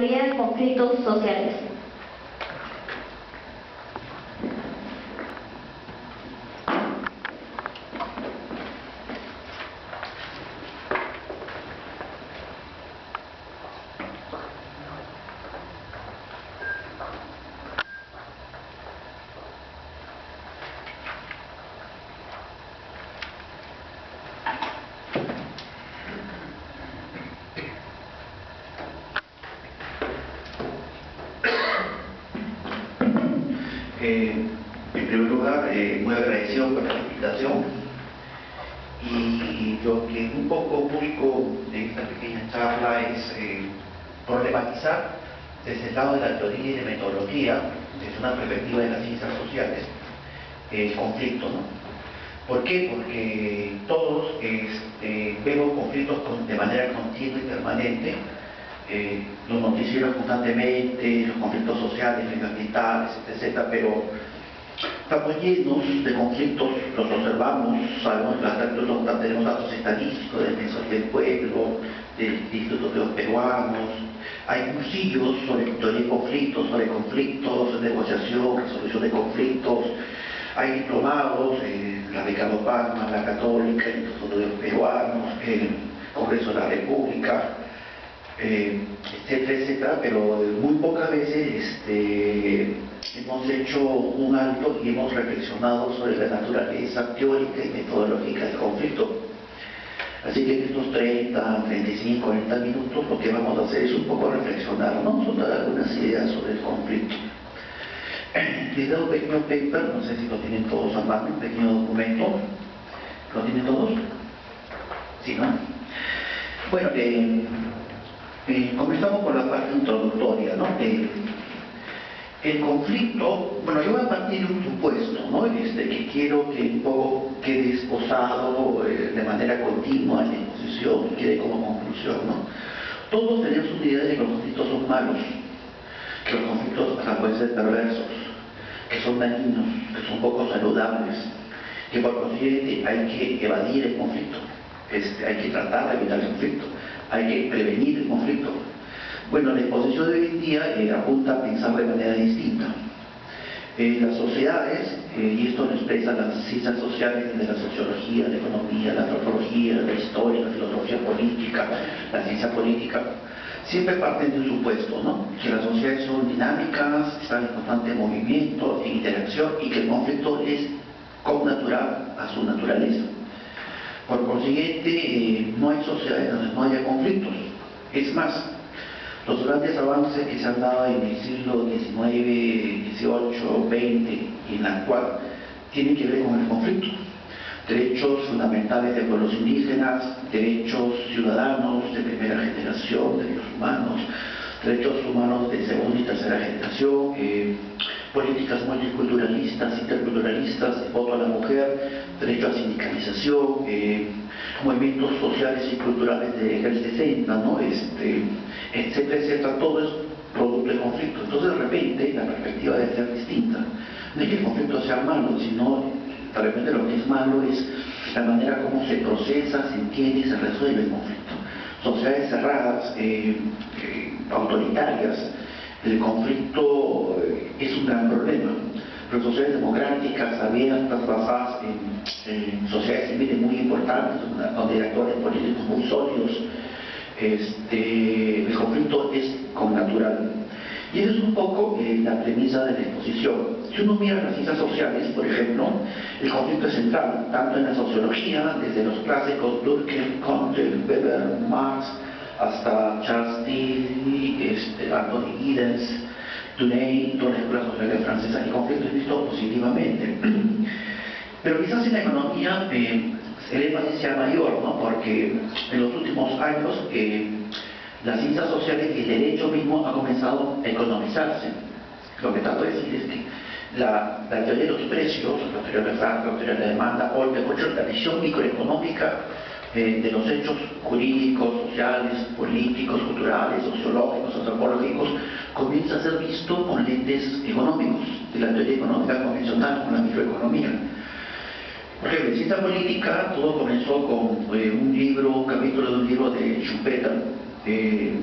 de conflictos sociales. En primer lugar, muy agradecido por la invitación, y lo que un poco busco en esta pequeña charla es problematizar desde el lado de la teoría y de metodología, desde una perspectiva de las ciencias sociales, el conflicto, ¿no? ¿Por qué? Porque todos vemos conflictos de manera continua y permanente. Los noticieros constantemente, los conflictos sociales, medioambientales, etc. Pero estamos llenos de conflictos, los observamos, sabemos que tenemos datos estadísticos del Defensoría del Pueblo, del Instituto de los Peruanos. Hay cursillos sobre teoría de conflictos, sobre conflictos, negociación, resolución de conflictos. Hay diplomados, la de Carlos Palma, la Católica, el Instituto de los Peruanos, el Congreso de la República, etcétera, etcétera, pero muy pocas veces hemos hecho un alto y hemos reflexionado sobre la naturaleza teórica y metodológica del conflicto. Así que en estos 30, 35, 40 minutos lo que vamos a hacer es un poco reflexionar, ¿no?, sobre algunas ideas sobre el conflicto. Les doy un pequeño paper, no sé si lo tienen todos a mano, un pequeño documento. ¿Lo tienen todos? ¿Sí, no? Bueno, comenzamos por la parte introductoria, ¿no? El conflicto, bueno, yo voy a partir de un supuesto, ¿no?, que quiero que un poco quede esbozado de manera continua en la exposición y quede como conclusión, ¿no? Todos tenemos una idea de que los conflictos son malos, que los conflictos hasta pueden ser perversos, que son dañinos, que son poco saludables, que por consiguiente hay que evadir el conflicto, hay que tratar de evitar el conflicto, hay que prevenir el conflicto. Bueno, la exposición de hoy en día apunta a pensar de manera distinta. Las sociedades, y esto lo expresan las ciencias sociales de la sociología, la economía, la antropología, la historia, la filosofía política, la ciencia política, siempre parten de un supuesto, ¿no?, que las sociedades son dinámicas, están en constante movimiento, en interacción, y que el conflicto es connatural a su naturaleza. Por consiguiente, no hay sociedades donde no haya conflictos. Es más, los grandes avances que se han dado en el siglo XIX, XVIII, XX y en la actual tienen que ver con el conflicto. Derechos fundamentales de pueblos indígenas, derechos ciudadanos de primera generación, derechos humanos, derechos humanos de segunda y tercera generación, políticas multiculturalistas, interculturalistas, voto a la mujer, derecho a sindicalización, movimientos sociales y culturales del 60, ¿no?, etcétera, etcétera. Todo es producto del conflicto. Entonces, de repente, la perspectiva debe ser distinta. No es que el conflicto sea malo, sino de repente lo que es malo es la manera como se procesa, se entiende y se resuelve el conflicto. Sociedades cerradas, autoritarias, el conflicto es un gran problema. Pero sociedades democráticas, abiertas, basadas en sociedades civiles muy importantes, donde hay actores políticos muy sólidos, el conflicto es connatural. Y eso es un poco la premisa de la exposición. Si uno mira las ciencias sociales, por ejemplo, el conflicto es central, tanto en la sociología, desde los clásicos Durkheim, Comte, Weber, Marx, hasta Charles Tilly, Anthony Giddens, Dunay, toda la escuela social francesa. El conflicto es visto positivamente. Pero quizás en la economía el énfasis sea mayor, ¿no?, porque en los últimos años las ciencias sociales y el derecho mismo ha comenzado a economizarse. Lo que trato de decir es que la teoría de los precios, la teoría de la oferta, la teoría de la demanda, o mejor dicho, la visión microeconómica de los hechos jurídicos, sociales, políticos, culturales, sociológicos, antropológicos, comienza a ser visto con lentes económicos, de la teoría económica convencional, con la microeconomía. Por ejemplo, en ciencia política todo comenzó con un capítulo de un libro de Schumpeter,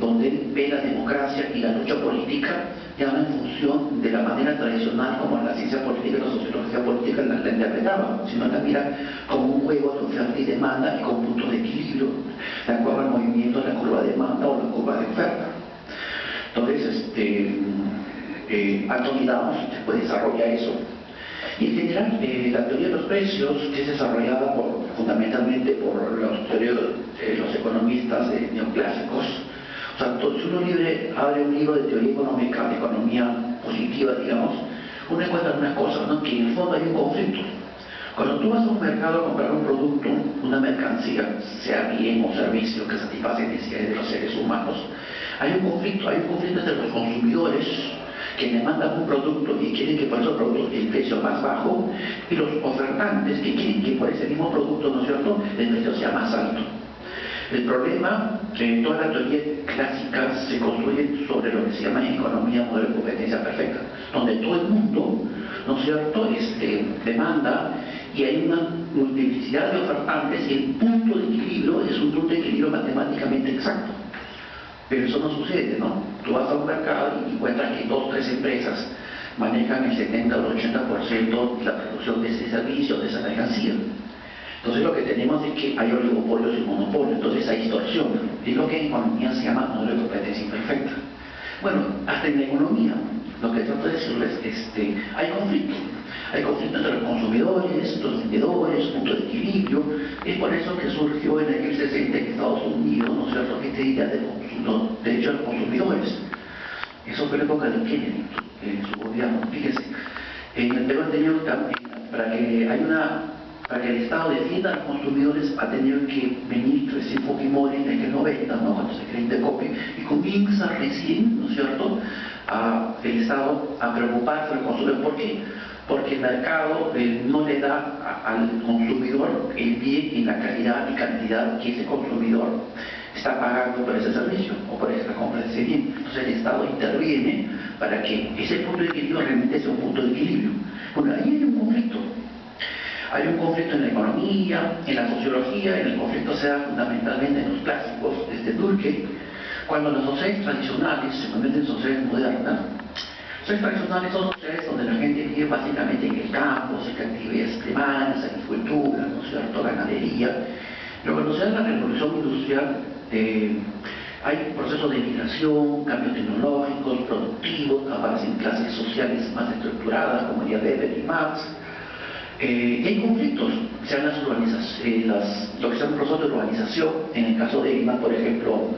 donde él ve la democracia y la lucha política ya no en función de la manera tradicional como la ciencia política y la sociología política la interpretaba, sino la mira como un juego de oferta y demanda y con puntos de equilibrio, de acuerdo al movimiento de la curva de demanda o la curva de oferta. Entonces, Anthony Downs después desarrolla eso. Y en general, la teoría de los precios, que es desarrollada fundamentalmente por los economistas neoclásicos, o sea, si uno abre un libro de teoría económica, de economía positiva, digamos, uno encuentra unas cosas, ¿no? Que en el fondo hay un conflicto. Cuando tú vas a un mercado a comprar un producto, una mercancía, sea bien o servicio que satisface necesidades de los seres humanos, hay un conflicto entre los consumidores que demandan un producto y quieren que por ese producto el precio más bajo, y los ofertantes que quieren que por ese mismo producto, ¿no es cierto?, el precio sea más alto. El problema que toda la teoría clásica se construye sobre lo que se llama economía modelo de competencia perfecta, donde todo el mundo, ¿no es cierto?, demanda y hay una multiplicidad de ofertantes y el punto de equilibrio es un punto de equilibrio matemáticamente exacto. Pero eso no sucede, ¿no? Tú vas a un mercado y encuentras que 2 o 3 empresas manejan el 70 o el 80% de la producción de ese servicio, de esa mercancía. Entonces lo que tenemos es que hay oligopolios y monopolios, entonces hay distorsión. Es lo que en economía se llama modelo de competencia imperfecta. Bueno, hasta en la economía, lo que trato de decirles es hay conflicto. Hay conflicto entre los consumidores, los vendedores, punto de equilibrio. Es por eso que surgió en el año 60 en Estados Unidos, ¿no es cierto?, esta idea de los derechos de los consumidores. Eso fue la época de Kennedy, en su gobierno. Fíjense, en el Perú han tenido también, para que el Estado defienda a los consumidores, ha tenido que venir recién Fujimori en el 90, ¿no?, cuando se crea Indecopi, y comienza recién, ¿no es cierto?, el Estado a preocuparse del consumidor. ¿Por qué? Porque el mercado no le da al consumidor el bien en la calidad y cantidad que ese consumidor está pagando por ese servicio o por esa compra de ese bien. Entonces el Estado interviene para que ese punto de equilibrio realmente sea un punto de equilibrio. Bueno, ahí hay un conflicto. Hay un conflicto en la economía, en la sociología, y el conflicto se da fundamentalmente en los clásicos, desde Durkheim, cuando las sociedades tradicionales se convierten en sociedades modernas. Sociedades tradicionales son sociedades donde la gente vive básicamente en el campo, cerca de actividades primarias, agricultura, ¿no es cierto?, ganadería. Pero cuando se da la revolución industrial, hay procesos de migración, cambios tecnológicos, productivos, aparecen clases sociales más estructuradas, como diría Weber y Marx. Y hay conflictos, se dan lo que se llama procesos de urbanización. En el caso de Lima, por ejemplo,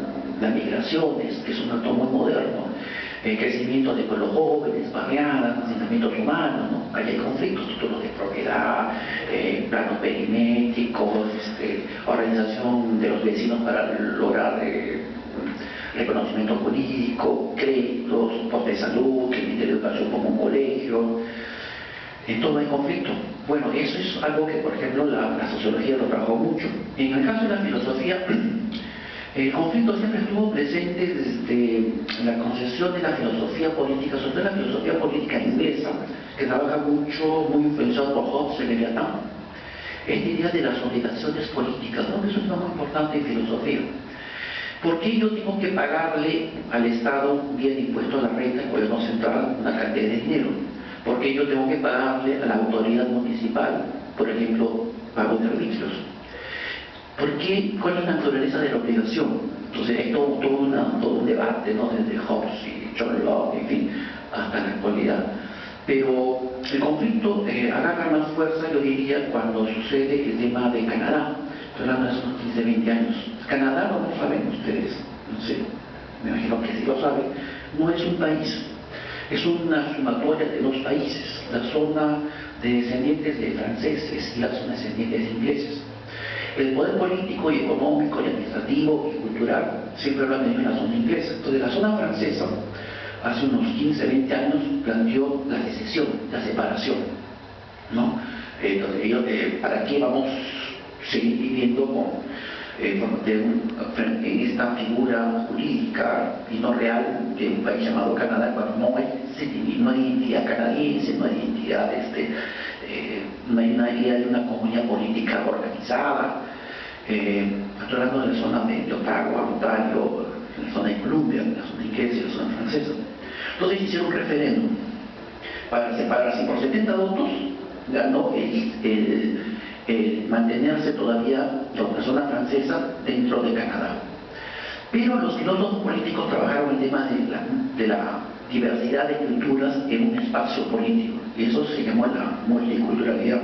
las migraciones, que es un acto muy moderno, el crecimiento de pueblos jóvenes, barriadas, asentamientos humanos, ¿no? Ahí hay conflictos, títulos de propiedad, planos perimétricos, organización de los vecinos para lograr reconocimiento jurídico, créditos, postes de salud, que el Ministerio de Educación como un colegio. En todo hay conflicto. Bueno, eso es algo que, por ejemplo, la sociología lo trabajó mucho. En el caso de la filosofía, el conflicto siempre estuvo presente desde la concepción de la filosofía política, sobre todo la filosofía política inglesa, que trabaja mucho, muy influenciado por Hobbes y Leviatán. Esta idea de las obligaciones políticas, ¿no?, que eso es muy importante en filosofía. ¿Por qué yo tengo que pagarle al Estado vía el impuesto a la renta, el gobierno central, una cantidad de dinero? ¿Por qué yo tengo que pagarle a la autoridad municipal, por ejemplo, pago de servicios? ¿Por qué? ¿Cuál es la naturaleza de la obligación? Entonces hay todo un debate, ¿no?, desde Hobbes y John Locke, en fin, hasta la actualidad. Pero el conflicto agarra más fuerza, yo diría, cuando sucede el tema de Canadá. Estoy hablando de unos 15, 20 años. Canadá, no lo saben ustedes, no sé, me imagino que sí lo saben, no es un país. Es una sumatoria de 2 países, la zona de descendientes de franceses y la zona de descendientes de ingleses. El poder político y económico y administrativo y cultural siempre lo han tenido en la zona inglesa. Entonces la zona francesa, hace unos 15, 20 años, planteó la secesión, la separación, ¿no? Entonces ellos, ¿para qué vamos a seguir viviendo en esta figura jurídica y no real de un país llamado Canadá, cuando no hay identidad canadiense, no hay identidad, no hay una idea de una comunidad política organizada? Estoy hablando de la zona de Ottawa, Ontario, en la zona de Columbia, en la zona inglesa y en la zona francesa. Entonces hicieron un referéndum para separarse. Por 70 votos ganó mantenerse todavía la zona francesa dentro de Canadá. Pero los filósofos políticos trabajaron el tema de la diversidad de culturas en un espacio político, y eso se llamó la multiculturalidad.